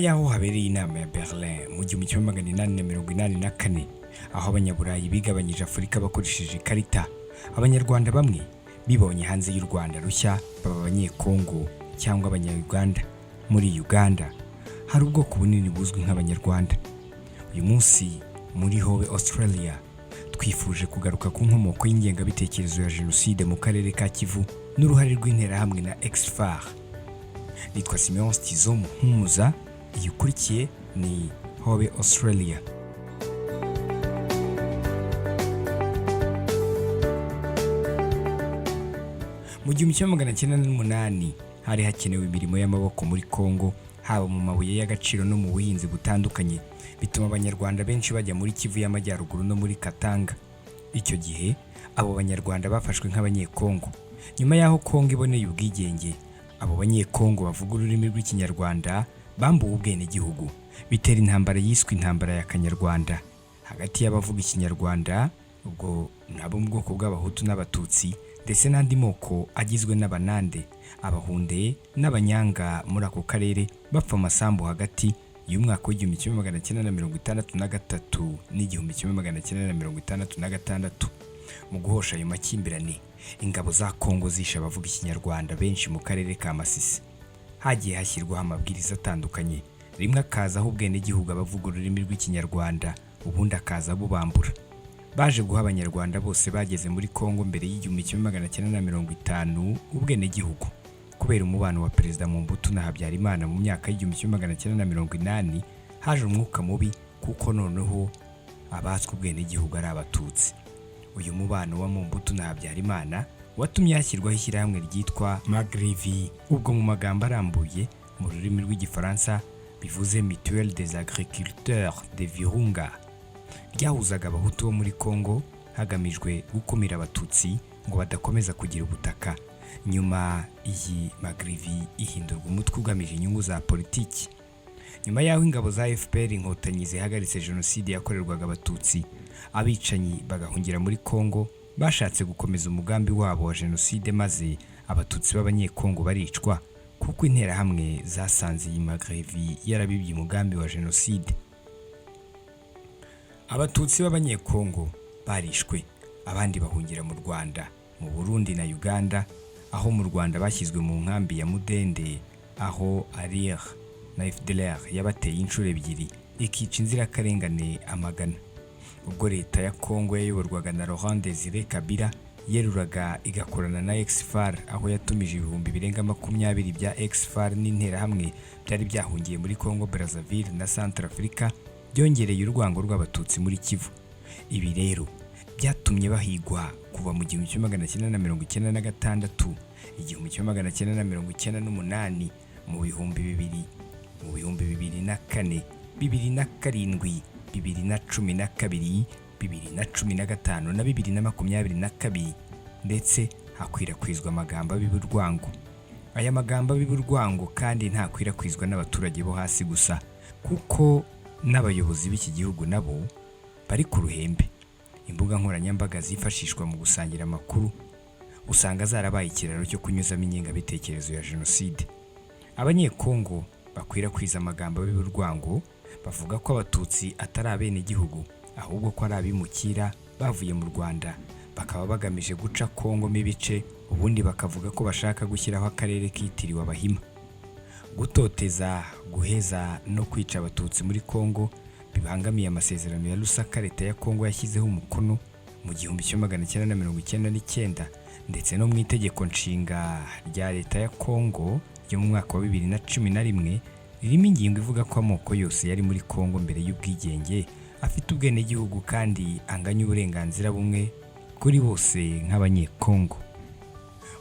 y'aho habereye inama ya Berlin mu 1884 aho abanyaburayi bigabanyije Afurika bakoresheje ikarita, abanyarwanda bamwe bibonye hanze y'u Rwanda rushya baba abanyekongo cyangwa abanyarwanda. Muri Uganda hari ubwoko bunini buzwi nk'abanyarwanda. Uyu munsi muri Hobe Australia twifuje kugaruka ku nkomoko y'ingengabitekerezo ya Jenoside mu karere ka Kivu n'uruhare rw'interahamwe na Exfar. Nitwa Simeon Stizo Muhumuza, iyi ukurikiye ni Hobe Australia. Mu 1908 hari hakenewe imirimo y'amaboko muri Kongo, haba mu mabuye y'agaciro no mu buhinzi butandukanye, bituma abanyarwanda benshi bajya muri Kivu y'Amajyaruguru no muri Katanga. Icyo gihe abo banyarwanda bafashwe nk'abanyekongo. Nyuma y'aho Kongo iboneye ubwigenge, abo banyekongo bavuga ururimi rw'ikinyarwanda bambuwe ubwenegihugu, bitera intambara yiswe intambara ya Kanyarwanda hagati y'abavuga ikinyarwanda, ubwo nabo mu bwoko bw'abahutu n'abatutsi, ndetse n'andi moko agizwe n'abanande, abahunde n'abanyanga muri ako karere, bapfa amasambu hagati y'umwaka w'1963 n'1966. Mu guhosha ayo makimbirane, ingabo za Kongo zishe abavuga ikinyarwanda benshi mu karere ka Masisi. Hagiye hashyirwaho amabwiriza atandukanye, rimwe akazaho ubwenegihugu abavuga ururimi rw'ikinyarwanda, ubundi akaza bubambura. Baje guha abanyarwanda bose bageze muri Kongo mbere y'1950 ubwenegihugu. Kubera umubano wa Perezida Mobutu na Habyarimana mu myaka y'1980, haje umwuka mubi kuko noneho abatswe ubwenegihugu ari abatutsi. Uyu mubano wa Mobutu na Habyarimana watumye hashyirwaho ishyirahamwe ryitwa Magrivi, ubwo mu magambo arambuye mu rurimi rw'igifaransa bivuze Mutuelle des Agriculteurs de Virunga. Ryahuzaga abahutu bo muri Kongo hagamijwe gukumira abatutsi ngo badakomeza kugira ubutaka. Nyuma iyi Magrivi ihindurwa umutwe ugamije inyungu za politiki. Nyuma y'aho ingabo za FPR inkotanyi zihagaritse Jenoside yakorerwaga abatutsi, abicanyi bagahungira muri Kongo, bashatse gukomeza umugambi wabo wa Jenoside, maze abatutsi b'abanyekongo baricwa kuko interahamwe zasanze iyi Magrivi yarabibye umugambi wa Jenoside. Abatutsi b'abanyekongo barishwe, abandi bahungira mu Rwanda, mu Burundi na Uganda, aho mu Rwanda bashyizwe mu nkambi ya Mudende, aho ARIR na FDLR yabateye inshuro ebyiri ikica inzirakarengane amagana. Ubwo leta ya Kongo yayoborwaga na Laurent Désiré Kabila yeruraga igakorana na Exfar, aho yatumije ibihumbi birenga 20 bya Exfar n'interahamwe byari byahungiye muri Kongo Brazzaville na Centrafrica, byongereye urwango rw'abatutsi muri Kivu. Ibi rero byatumye bahigwa kuva mu 1996, 1998, mu bihumbi 2000, mu bihumbi 2004, 2007, 2012, 2015 na 2022, ndetse hakwirakwizwa amagambo y'urwango. Aya magambo y'urwango kandi ntakwirakwizwa n'abaturage bo hasi gusa, kuko n'abayobozi b'iki gihugu nabo bari ku ruhembe. Imbuga nkoranyambaga zifashishwa mu gusangira amakuru usanga zarabaye ikiraro cyo kunyuzamo ingengabitekerezo ya Jenoside. Abanyekongo bakwirakwiza amagambo y'urwango, bavuga ko abatutsi atari abenegihugu, ahubwo ko ari abimukira bavuye mu Rwanda, bakaba bagamije guca Kongo mu ibice, ubundi bakavuga ko bashaka gushyiraho akarere kitiriwe Abahima. Gutoteza, guheza no kwica abatutsi muri Kongo bibangamiye amasezerano ya Lusaka leta ya Kongo yashyizeho umukono mu 1999, ndetse no mu itegeko nshinga rya leta ya Kongo ryo mu mwaka wa 2011 ririmo ingingo ivuga ko amoko yose yari muri Kongo mbere y'ubwigenge afite ubwenegihugu kandi anganya uburenganzira bumwe kuri bose nk'abanyekongo.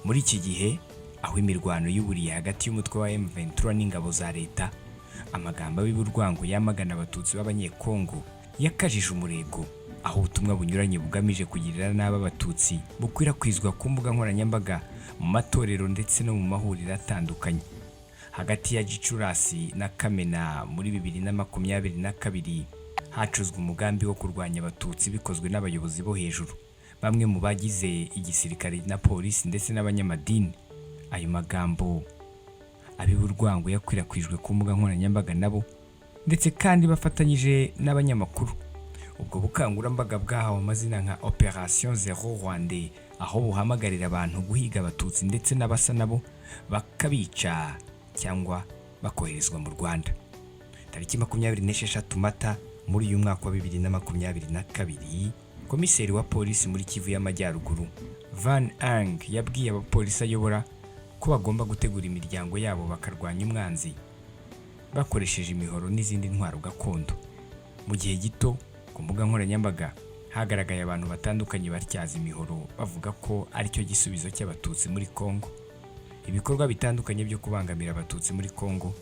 Muri iki gihe aho imirwano y'uburiye hagati y'umutwe wa M23 n'ingabo za leta, amagambo y'urwango yamagana abatutsi b'abanyekongo yakajije umurego, aho ubutumwa bunyuranye bugamije kugirira nabi abatutsi bukwirakwizwa ku mbuga nkoranyambaga, mu matorero ndetse no mu mahuriro atandukanye. Hagati ya Gicurasi na Kamena muri 2022 hacuzwe umugambi wo kurwanya abatutsi bikozwe n'abayobozi bo hejuru, bamwe mu bagize igisirikare na polisi ndetse n'abanyamadini. Ayo magambo ab'Urwango yakwirakwijwe ku mbuga nkoranyambaga nabo ndetse kandi bafatanyije n'abanyamakuru. Ubwo bukangurambaga bwahawe amazina nka Operation Zero Rwandais, aho buhamagarira abantu guhiga Abatutsi ndetse n'abasa nabo bakabica cyangwa bakoherezwa mu Rwanda. Tariki 26 Mata muri uyu mwaka wa 2022, komiseri wa polisi muri Kivu y'Amajyaruguru Van Ang yabwiye abapolisi ayobora ko bagomba gutegura imiryango yabo bakarwanya umwanzi bakoresheje imihoro n'izindi ntwaro gakondo. Mu gihe gito ku mbuga nkoranyambaga hagaragaye abantu batandukanye batyaza imihoro bavuga ko ari cyo gisubizo cy'Abatutsi muri Kongo. Ibikorwa bitandukanye byo kubangamira Abatutsi muri Kongo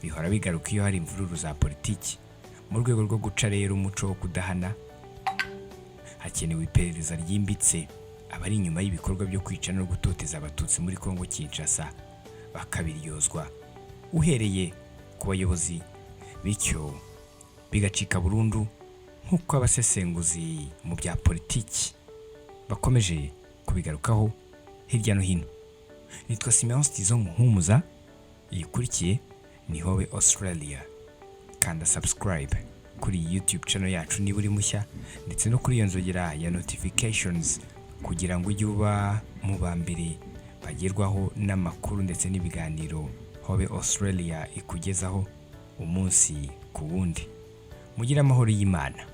bihora bigaruka iyo hari imvururu za politiki. Mu rwego rwo guca rero umuco wo kudahana, hakenewe iperereza ryimbitse abari inyuma y'ibikorwa byo kwica no gutoteza Abatutsi muri Kongo Kinshasa bakabiryozwa uhereye ku bayobozi, bityo bigacika burundu nk'uko abasesenguzi mu bya politiki bakomeje kubigarukaho hirya no hino. Nitwa Simeon Stizo Muhumuza, ikurikiye ni Hobe Australia. Kanda subscribe kuri YouTube channel yacu niba uri mushya, ndetse no kuri iyo nzogera ya notifications kugira ngo ujye uba mu bambere bagerwaho n'amakuru ndetse n'ibiganiro Hobe Australia ikugezaho umunsi ku wundi. Mugira amahoro y'Imana.